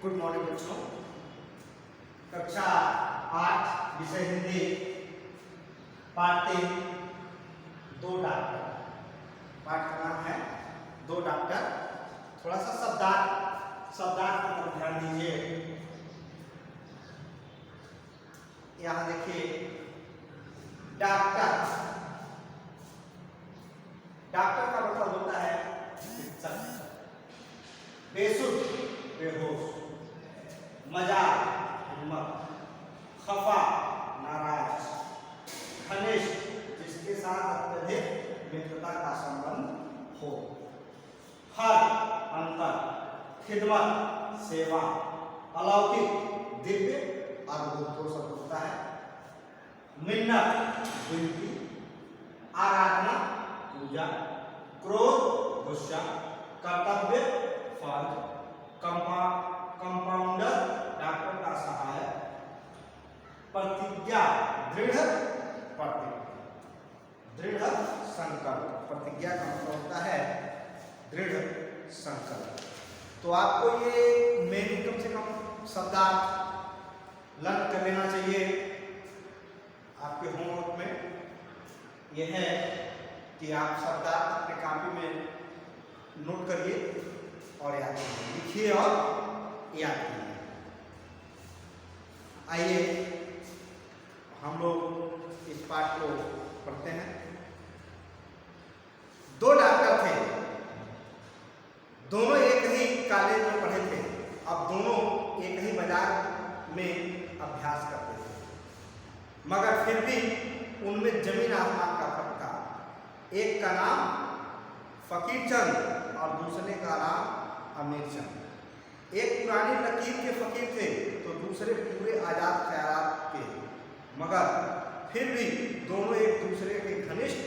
Good morning बच्चों। कक्षा 8 विषय हिंदी पाठ 3 दो डॉक्टर। पाठ का नाम है दो डॉक्टर। थोड़ा सा शब्दार्थ की तरफ ध्यान दीजिए। यहाँ देखिए डॉक्टर, डॉक्टर का मतलब होता है चिकित्सक। बेसुध बेहोश, मजाक हिम्मत, खफा नाराज, घनिष्ठ जिसके साथ अत्यधिक मित्रता का संबंध हो, हर अंतर, खिदमत सेवा, अलौकिक दिव्य अद्भुत हो सब होता है, मिन्नत विनती, आराधना पूजा, क्रोध गुस्सा, कर्तव्य फर्ज, कंपाउंडर डॉक्टर का सहायक, प्रतिज्ञा दृढ़ संकल्प। प्रतिज्ञा का मतलब होता है दृढ़ संकल्प। तो आपको ये मेनू कम से कम शब्दार्थ लर्न कर लेना चाहिए। आपके होमवर्क में यह है कि आप शब्दार्थ अपने कॉपी में नोट करिए और याद कीजिए, लिखिए और याद कीजिए। आइए हम लोग इस पाठ को पढ़ते हैं। दो डॉक्टर थे, दोनों एक ही कॉलेज में पढ़े थे। अब दोनों एक ही बाजार में अभ्यास करते थे, मगर फिर भी उनमें जमीन आसमान का फर्क था। एक का नाम फकीर चंद और दूसरे का नाम अमीर चंद। एक पुरानी लकीर के फकीर थे तो दूसरे पूरे आजाद ख्यालात के, मगर फिर भी दोनों एक दूसरे के घनिष्ठ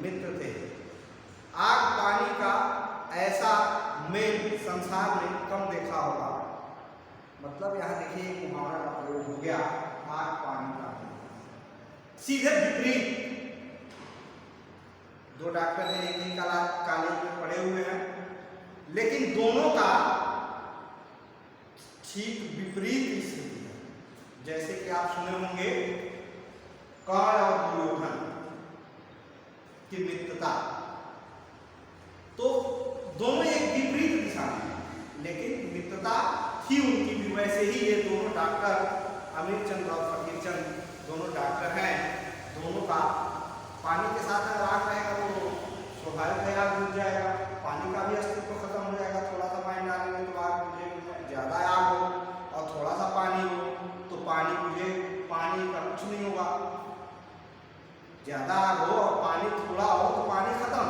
मित्र थे। आग पानी का ऐसा मेल संसार में कम देखा होगा। मतलब यहाँ देखिए एक मुहावरा का प्रयोग हो गया, आग पानी का मेल। सीधे विपरीत दो डॉक्टर हैं, एक ही कॉलेज में पढ़े हुए हैं, लेकिन दोनों का ठीक विपरीत स्थिति है। जैसे कि आप सुने होंगे कर्ण और दुर्योधन की मित्रता, तो दोनों एक विपरीत दिशा में, लेकिन मित्रता थी उनकी भी। वैसे ही ये दोनों डॉक्टर अमीर चंद और फकीर चंद दोनों डॉक्टर हैं। दोनों का पानी के साथ अगर आग रहेगा तो स्वाभाविक है आग बुझ जाएगा, पानी का भी अस्तित्व खत्म हो जाएगा। थोड़ा सा पानी डालेंगे तो आग बुझेगी, ज़्यादा आग हो और थोड़ा सा पानी हो तो पानी बुझे, पानी का कुछ नहीं होगा। ज़्यादा आग हो और पानी थोड़ा हो तो पानी खत्म,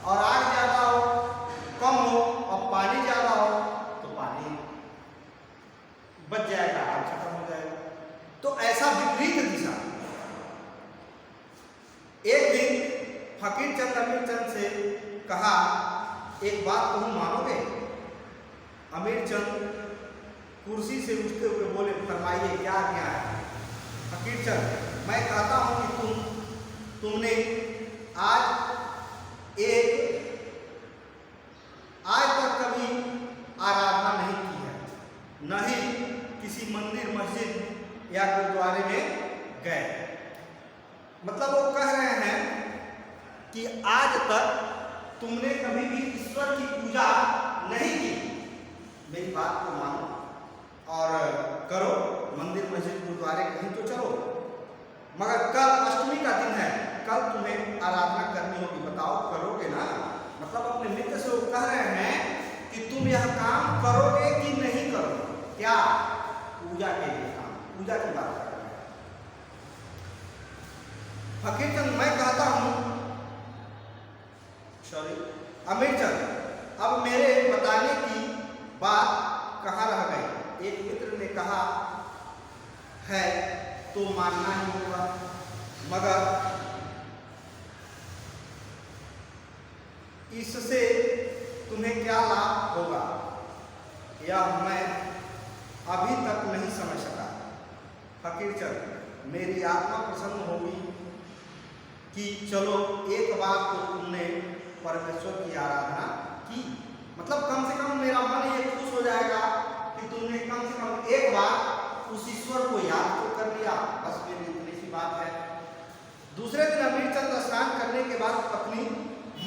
और आग ज़्यादा हो कम हो और पानी ज़्यादा हो तो पानी बच जाएगा, आग खत्म हो जाएगा। तो ऐसा विपरीत दिशा। एक दिन फकीर चंद अमीर चंद से कहा, एक बात तुम मानोगे? अमीर चंद कुर्सी से उठते हुए बोले, फरमाइए क्या क्या है? फकीर चंद, मैं कहता हूं कि तुमने आज तक कभी आराधना नहीं की है, न ही किसी मंदिर मस्जिद या गुरुद्वारे में गए। मतलब वो कह रहे हैं कि आज तक तुमने कभी भी ईश्वर की पूजा नहीं की। मेरी बात को मानो और करो, मंदिर मस्जिद गुरुद्वारे कहीं तो चलो, मगर कल अष्टमी का दिन है, कल तुम्हें आराधना करनी होगी, बताओ करोगे ना? मतलब अपने मित्र से वो कह रहे हैं कि तुम यह काम करोगे कि नहीं करोगे? क्या? पूजा के लिए काम, पूजा की बात कर रहे हैं। फकीर चंद, मैं कहता हूं, सॉरी अमीर चंद, अब मेरे बताने की बात कहाँ रह गई? एक मित्र ने कहा है तो मानना ही होगा, मगर इससे तुम्हें क्या लाभ होगा यह मैं अभी तक नहीं समझ सका। फकीर चंद, मेरी आत्मा प्रसन्न होगी कि चलो एक बार तो तुमने परमेश्वर की आराधना की, मतलब कम से कम मेरा मन ये खुश हो जाएगा कि तुमने कम कम से कम एक बार उस ईश्वर को याद तो कर लिया, बस मेरी इतनी सी बात है। दूसरे दिन अमीरचंद स्नान करने के बाद पत्नी,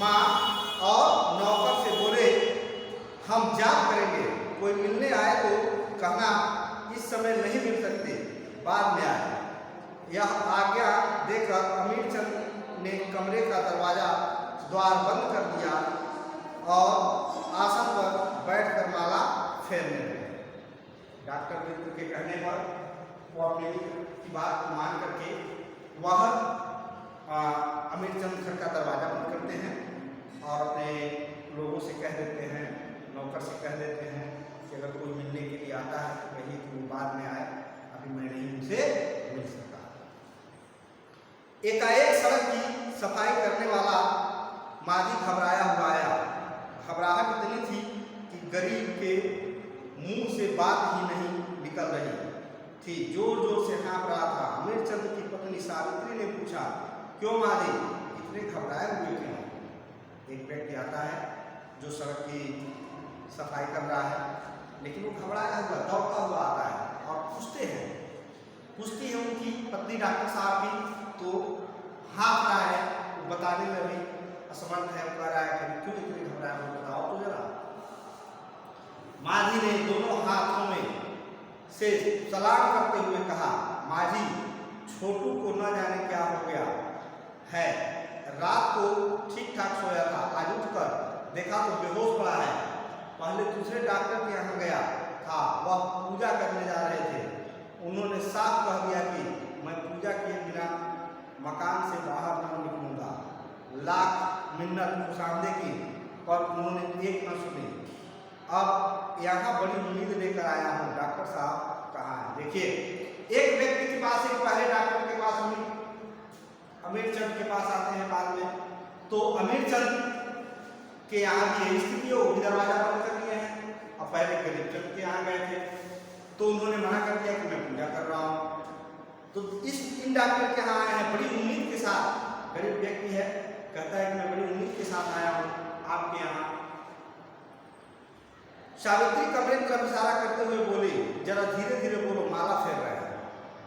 माँ और नौकर से बोले, हम जाप करेंगे, कोई मिलने आए तो कहना इस समय नहीं मिल सकते, बाद में आए। यह आज्ञा देकर अमीरचंद ने कमरे का दरवाजा द्वार बंद कर दिया और आसन पर बैठकर माला फेरने लगे। डॉक्टर मित्र के कहने पर वो अपने मित्र की बात को मान करके वह अमीरचंद घर का दरवाजा बंद करते हैं और अपने लोगों से कह देते हैं, नौकर से कह देते हैं कि अगर कोई मिलने के लिए आता है तो कहिए कि वो बाद में आए, अभी मैं नहीं उनसे मिल सकता। एकाएक सड़क की सफाई करने वाला माझी घबराया हुआ आया। घबराहट इतनी थी कि गरीब के मुंह से बात ही नहीं निकल रही थी, जोर जोर से हाँफ रहा था। अमीरचंद की पत्नी सावित्री ने पूछा, क्यों माझी, इतने घबराए हुए क्यों? एक व्यक्ति आता है जो सड़क की सफाई कर रहा है, लेकिन वो घबराया हुआ दौड़ता हुआ आता है और पूछती है उनकी पत्नी डॉक्टर साहब की, तो हाँफ रहा है, वो बताने में भी असमर्थ है। वो कह रहा है कि क्यों इतने घबराए हुए, बताओ तो जरा। माझी ने दोनों हाथों में से सलाम करते हुए कहा, माझी, छोटू को न जाने क्या हो गया है, रात को ठीक ठाक सोया था, आज उठकर देखा तो बेहोश पड़ा है। पहले दूसरे डॉक्टर के यहाँ गया था, वह पूजा करने जा रहे थे, उन्होंने साफ कह दिया कि मैं पूजा किए बिना मकान से बाहर न निकलूंगा। लाख मिन्नत खुशामदे की, पर उन्होंने एक न सुनी। अब यहाँ बड़ी उम्मीद लेकर आया हूँ, डॉक्टर साहब कहाँ हैं? देखिए, एक व्यक्ति के पास, एक पहले डॉक्टर के पास अमीरचंद के पास आते हैं बाद में, तो अमीरचंद के यहाँ की स्थिति हो, भी दरवाजा बंद कर दिए हैं। अब पहले गरीबचंद के यहाँ गए थे तो उन्होंने मना कर दिया कि मैं पूजा कर रहा हूँ। तो इन डॉक्टर के यहाँ आए हैं बड़ी उम्मीद के साथ। गरीब व्यक्ति है, कहता है कि मैं बड़ी उम्मीद के साथ आया हूँ आपके यहाँ। सावित्री कमरे की तरफ इशारा करते हुए बोली, जरा धीरे धीरे बोलो, माला फेर रहे हैं।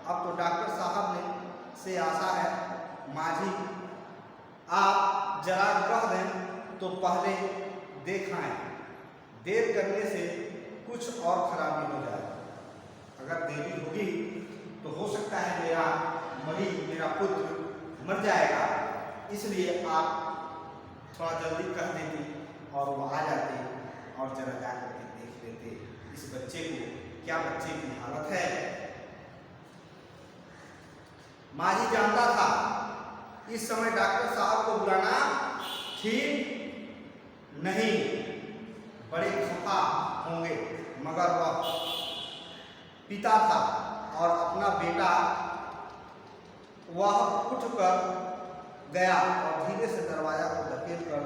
अब तो डॉक्टर साहब ने से आशा है, माझी आप जरा कह दें तो पहले देखाएं, देर करने से कुछ और खराबी हो जाए। अगर देरी होगी तो हो सकता है मेरा पुत्र मर जाएगा, इसलिए आप थोड़ा जल्दी कह देती और वो आ जाते और जरा जाकर के देख लेते इस बच्चे को, क्या बच्चे की हालत है। माझी जानता था इस समय डॉक्टर साहब को बुलाना ठीक नहीं, बड़े खफा होंगे, मगर वह पिता था और अपना बेटा, वह उठकर गया और धीरे से दरवाजा को धकेल कर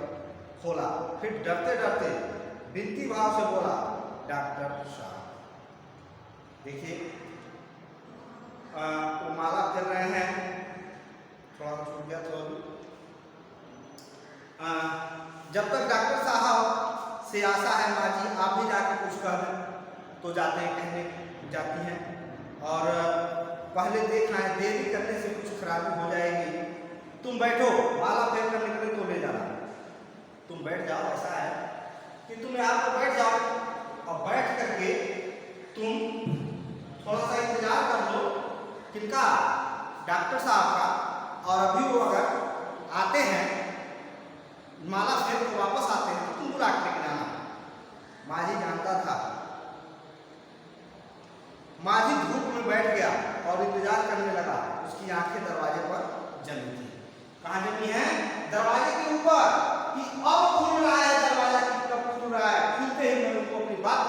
खोला, फिर डरते डरते विनती भाव से बोला, डॉक्टर साहब। देखिए, वो माला कर रहे हैं, थोड़ा सा छूट गया तो जब तक डॉक्टर साहब से आशा है माझी आप भी जाके कुछ कह दें, तो जाते हैं, कहने जाती हैं और पहले देखना है, देरी करने से कुछ खराबी हो जाएगी। तुम बैठो, माला फेर कर निकले तो ले जाना, तुम बैठ जाओ। ऐसा है कि तुम यहाँ पर बैठ जाओ और बैठ करके तुम थोड़ा सा इंतजार कर लो, किनका? डॉक्टर साहब का। और अभी वो अगर आते हैं, माला फेर के वापस आते हैं, तो तुम बुला के लेके जाना। माझी जानता था। माझी धूप में बैठ गया और इंतजार करने लगा। उसकी आंखें दरवाजे पर जमी थी। कहाँ जमी है? दरवाजे के ऊपर, कि अब खुल रहा है दरवाजा, कि कब खुल रहा है। खुलते ही मैं उनको अपनी बात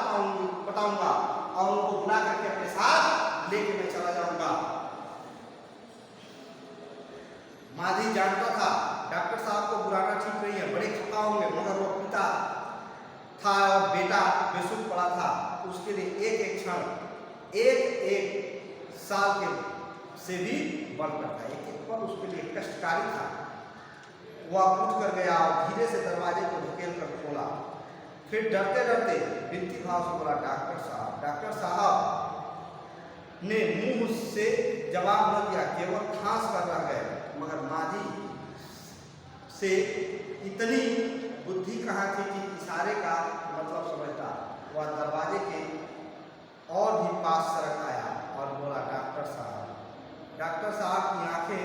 बताऊंगा और उनको बुला करके अपने साथ लेके मैं चला जाऊंगा। माझी जानता था डॉक्टर साहब को बुलाना ठीक नहीं है, बड़े खफा होंगे, मगर वो पिता था और बेटा बेसुध पड़ा था। उसके लिए एक एक क्षण, एक एक साल के से भी बढ़कर था, एक एक पल उसके लिए कष्टकारी था। वह उठ कर गया और धीरे से दरवाजे को धकेल कर खोला। फिर डरते डरते विनती भाव से बोला, डॉक्टर साहब ने मुंह से जवाब न दिया, केवल खांस कर रह गए। मगर माझी से इतनी बुद्धि कहाँ थी कि इशारे का मतलब समझता। वह दरवाजे के और भी पास सरक आया और बोला, डॉक्टर साहब की आंखें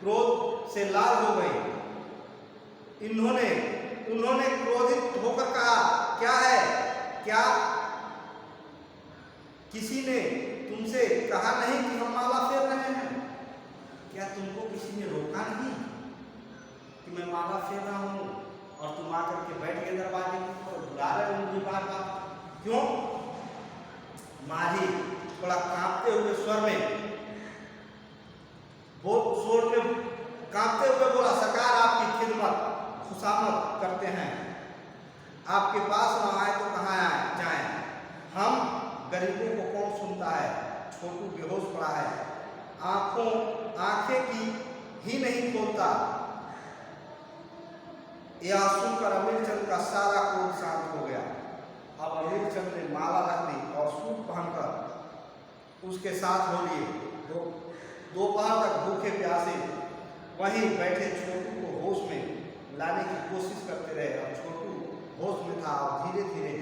क्रोध से लाल हो गई। उन्होंने क्रोधित होकर कहा, क्या है? क्या किसी ने तुमसे कहा नहीं कि हम माला फेर रहे हैं? क्या तुमको किसी ने रोका नहीं कि मैं माला फेर रहा हूं और तुम आकर के बैठ गए दरवाजे पर, बुला रहे हो मुझे बार बार? क्यों? माझी थोड़ा कांपते हुए स्वर में कांपते हुए बोला, सरकार आपकी खिदमत खुशामद करते हैं। आपके पास न आए तो कहाँ जाएं? हम गरीबों को कौन सुनता है? छोटू बेहोश पड़ा है, आंखें की ही नहीं खोलता। यह सुनकर अमीरचंद का सारा क्रोध शांत हो गया। अब अमीरचंद ने माला रख दी और सूट पहनकर उसके साथ हो लिए। दोपहर तक भूखे प्यासे वहीं बैठे छोटू को होश में लाने की कोशिश करते रहे। अब छोटू होश में था और धीरे धीरे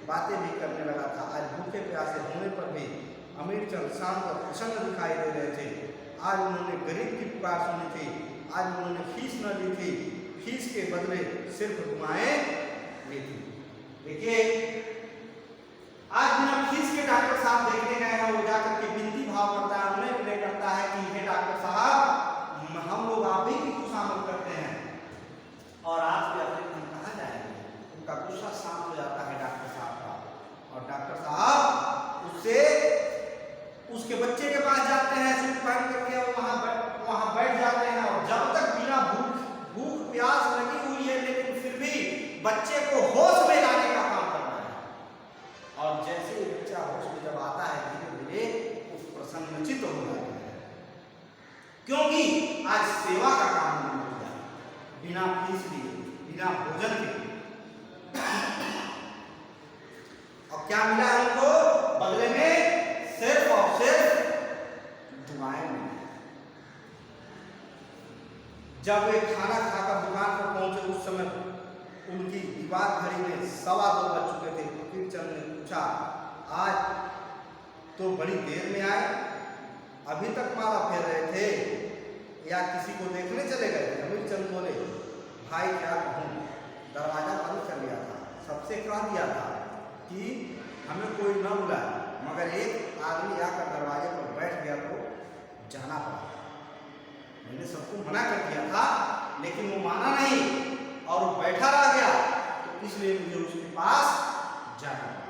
बातें भी करने लगा था। आज भूखे प्यासे होने पर भी अमीरचंद शांत और प्रसन्न दिखाई दे रहे थे। आज उन्होंने गरीब की पुकार सुनी थी। आज उन्होंने फीस न ली थी, फीस के बदले सिर्फ दुआएं ली थी। देखिए, आज बिना फीस के डॉक्टर साहब देखने गए हैं, वो जाकर के विनती भाव करता है, उन्हें विनय करता है कि हे डॉक्टर साहब, हम लोग आप ही की खुशामद करते हैं और आज भी अपने हम कहाँ जाएंगे? उनका गुस्सा शांत हो जाता है डॉक्टर साहब का, और डॉक्टर साहब उसके बच्चे के पास जाते हैं, सूट पहन करके वहां बैठ जाते हैं। और जब तक बिना भूख प्यास लगी हुई है, लेकिन फिर भी बच्चे को होश में लाने का काम करना है। और जैसे ही बच्चा होश में जब आता है, धीरे धीरे उस प्रसन्नचित्त हो जाता है, क्योंकि आज सेवा का काम नहीं हो गया, बिना फीस लिए, बिना भोजन के। और क्या मिला है उनको? बदले में सिर्फ और सिर्फ दुआएं मिली। जब वे खाना खाकर दुकान पर पहुंचे, उस समय उनकी दीवार घड़ी में 2:15 बज चुके थे। फकीरचंद ने पूछा, आज तो बड़ी देर में आए, अभी तक माला फेर रहे थे या किसी को देखने चले गए थे? अमीरचंद बोले, भाई क्या कहूँ, दरवाजा बंद कर लिया था, सबसे कह दिया था कि हमें कोई न बुलाए, मगर एक आदमी आकर दरवाजे पर बैठ गया तो जाना पड़ा। मैंने सबको मना कर दिया था, लेकिन वो माना नहीं और वो बैठा रह गया, तो इसलिए मुझे उसके पास जाना पड़ा।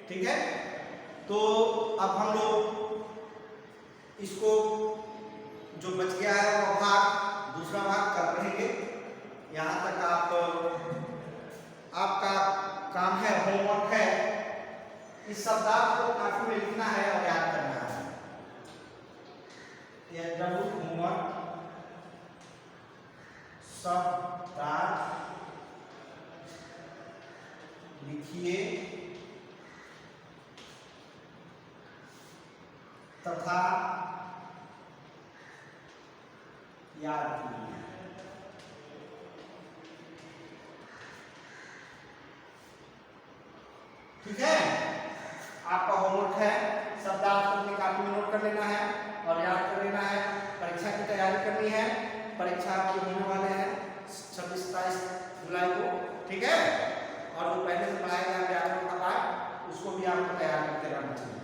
ठीक है, तो अब हम लोग इसको जो बच गया है वो दूसरा भाग कर पढ़ेंगे। यहाँ तक आपका काम है, होमवर्क है, इस शब्दार्थ को काफी में लिखना है और याद करना है। यह जरूर होमवर्क, शब्दार्थ लिखिए तथा याद कीजिए। ठीक है, आपका होमवर्क है, शब्दार्थ को अपनी कॉपी में नोट कर लेना है और याद कर लेना है। परीक्षा की तैयारी करनी है, परीक्षा आपके होने वाले हैं 26-27 जुलाई को। ठीक है, और जो पहले से पढ़ाया गया व्याकरण का पाठ, उसको भी आपको तैयार करते रहना चाहिए।